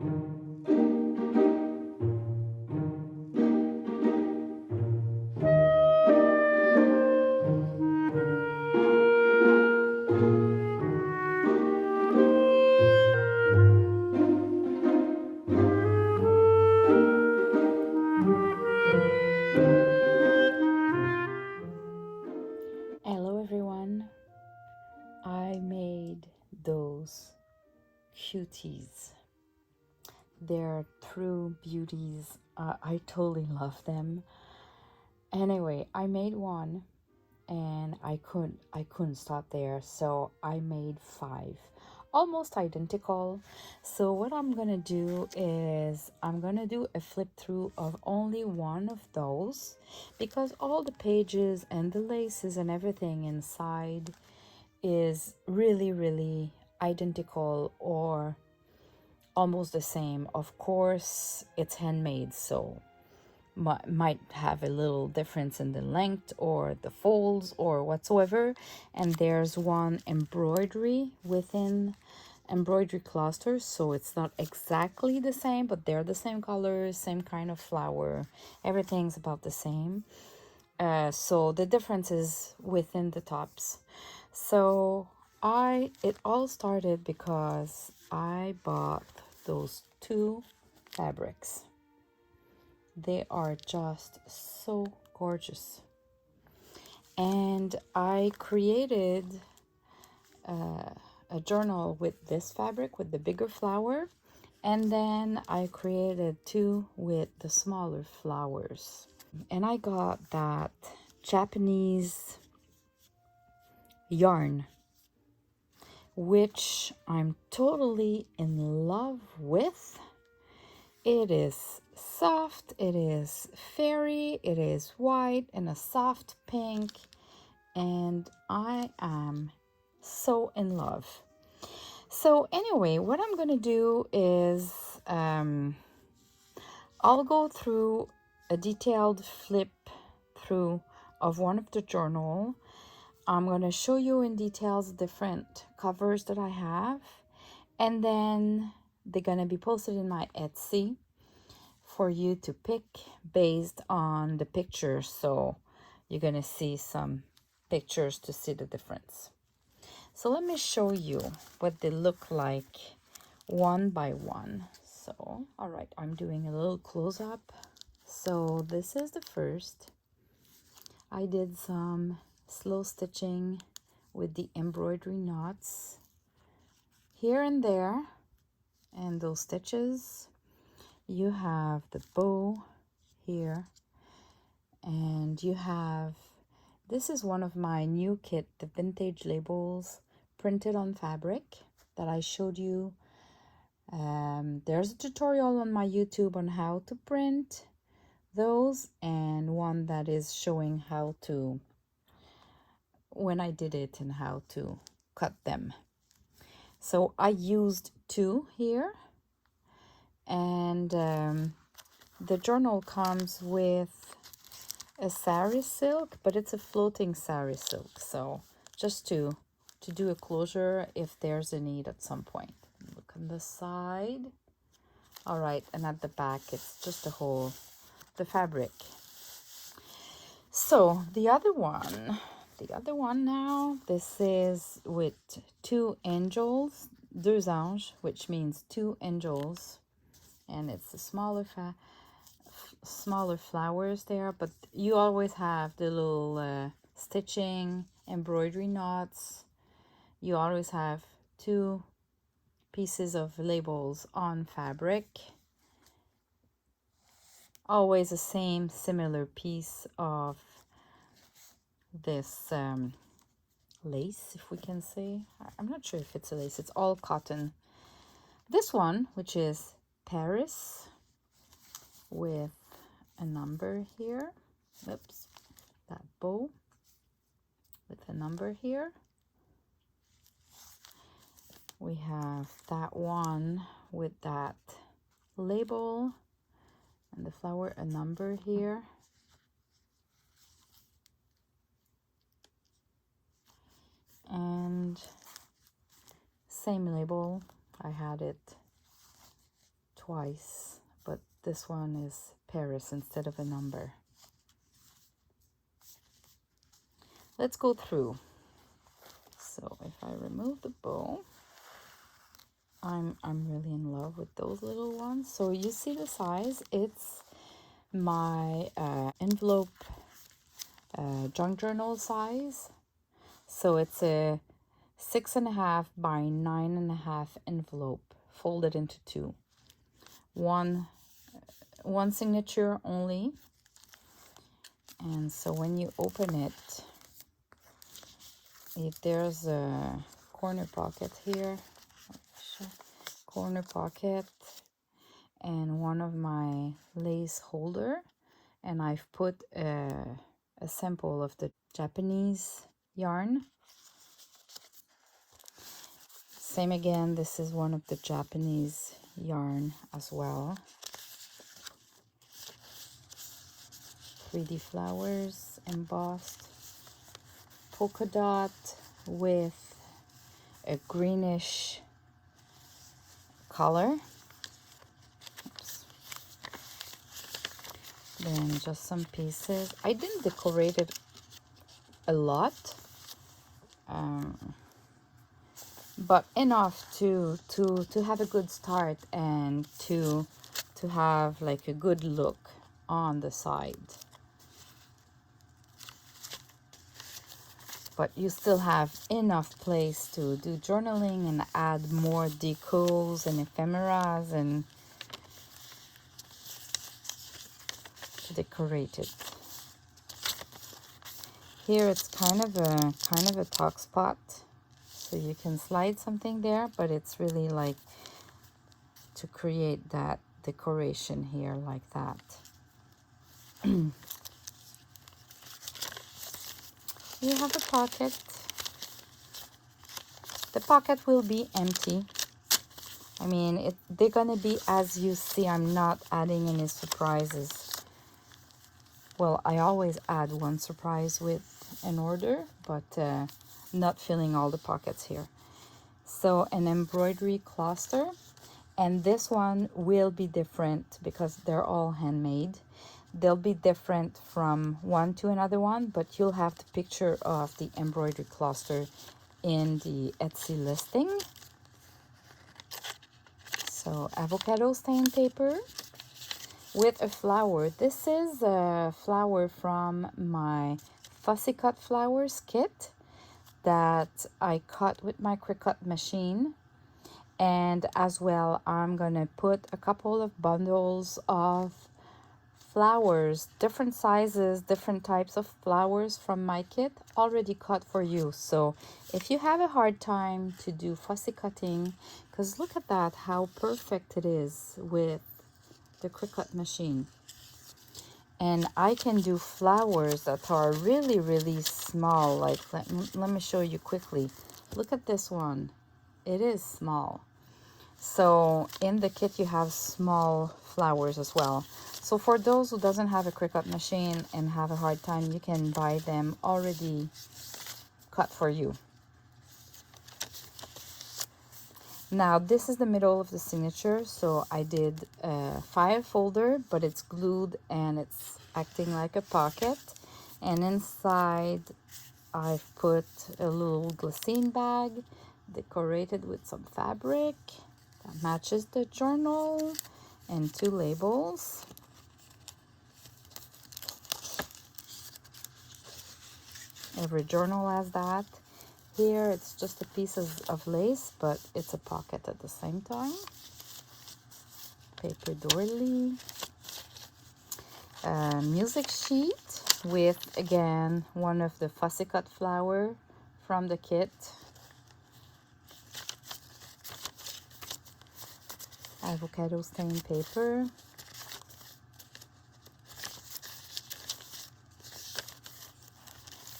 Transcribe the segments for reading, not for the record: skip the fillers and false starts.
Hello everyone, I made those cuties. They're true beauties. I totally love them. Anyway, I made one and I couldn't stop there, so I made 5 almost identical. So what I'm gonna do is I'm gonna do a flip through of only one of those, because all the pages and the laces and everything inside is really identical or almost the same. Of course it's handmade, so might have a little difference in the length or the folds or whatsoever. And there's one embroidery within embroidery clusters, so it's not exactly the same, but they're the same colors, same kind of flower, everything's about the same. So the difference is within the tops. So it all started because I bought those 2 fabrics. They are just so gorgeous. And I created a journal with this fabric, with the bigger flower. And then I created 2 with the smaller flowers. And I got that Japanese yarn, which I'm totally in love with. It is soft, it is fairy, it is white and a soft pink, and I am so in love. So anyway, what I'm gonna do is I'll go through a detailed flip through of one of the journal. I'm going to show you in details different covers that I have, and then they're going to be posted in my Etsy for you to pick based on the pictures. So you're going to see some pictures to see the difference. So let me show you what they look like one by one. So, all right, I'm doing a little close-up. So this is the first. I did some slow stitching with the embroidery knots here and there, and those stitches. You have the bow here, and you have, this is one of my new kit, the vintage labels printed on fabric that I showed you. There's a tutorial on my YouTube on how to print those, and one that is showing how to, when I did it, and how to cut them. So I used 2 here, and the journal comes with a sari silk, but it's a floating sari silk, so just to do a closure if there's a need at some point. Look on the side. All right, and at the back it's just the whole, the fabric. So the other one now, this is with 2 angels, deux anges, which means 2 angels, and it's the smaller flowers there, but you always have the little stitching, embroidery knots. You always have 2 pieces of labels on fabric, always the same similar piece of this lace, if we can say. I'm not sure if it's a lace, it's all cotton. This one, which is Paris, with a number here. Oops, that bow with a number here. We have that one with that label and the flower, a number here. And same label, I had it twice, but this one is Paris instead of a number. Let's go through. So if I remove the bow, I'm really in love with those little ones. So you see the size, it's my envelope junk journal size. So it's a 6.5 by 9.5 envelope folded into two. One signature only. And so when you open it, if there's a corner pocket here, corner pocket, and one of my lace holder, and I've put a sample of the Japanese yarn. Same again, this is one of the Japanese yarn as well. 3D flowers embossed, polka dot with a greenish color. Oops. Then just some pieces. I didn't decorate it a lot, but enough to have a good start and to have like a good look on the side. But you still have enough place to do journaling and add more decos and ephemeras and to decorate it. Here it's kind of a tuck spot, so you can slide something there, but it's really like to create that decoration here like that. You have a pocket. The pocket will be empty. I mean, they're gonna be as you see. I'm not adding any surprises. Well, I always add one surprise with an order, but not filling all the pockets here. So an embroidery cluster, and this one will be different because they're all handmade. They'll be different from one to another one, but you'll have the picture of the embroidery cluster in the Etsy listing. So avocado stain paper with a flower. This is a flower from my Fussy Cut Flowers kit that I cut with my Cricut machine. And as well, I'm gonna put a couple of bundles of flowers, different sizes, different types of flowers from my kit already cut for you. So if you have a hard time to do fussy cutting, because look at that, how perfect it is with the Cricut machine. And I can do flowers that are really, really small. Like, let me show you quickly. Look at this one. It is small. So in the kit, you have small flowers as well. So for those who doesn't have a Cricut machine and have a hard time, you can buy them already cut for you. Now this is the middle of the signature, so I did a file folder, but it's glued and it's acting like a pocket. And inside I've put a little glycine bag decorated with some fabric that matches the journal and two labels. Every journal has that. Here it's just a piece of lace, but it's a pocket at the same time. Paper doily. A music sheet with, again, one of the Fussy Cut flower from the kit. Avocado stain paper.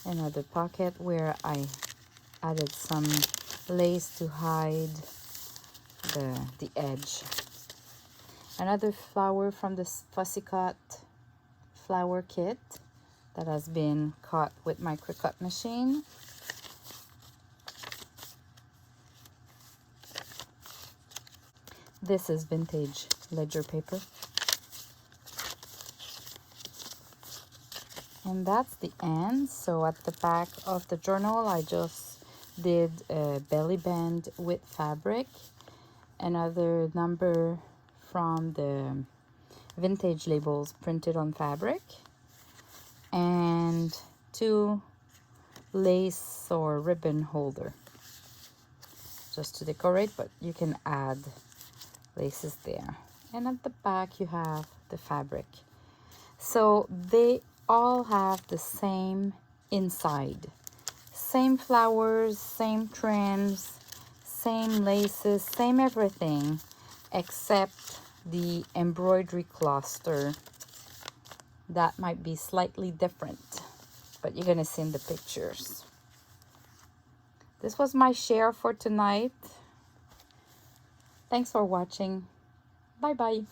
Another pocket where I added some lace to hide the edge. Another flower from the Fussy Cut flower kit that has been cut with my Cricut machine. This is vintage ledger paper. And that's the end. So at the back of the journal, I just did a belly band with fabric, another number from the vintage labels printed on fabric, and 2 lace or ribbon holder just to decorate, but you can add laces there. And at the back you have the fabric. So they all have the same inside, same flowers, same trims, same laces, same everything, except the embroidery cluster that might be slightly different, but you're gonna see in the pictures. This was my share for tonight. Thanks for watching. Bye bye.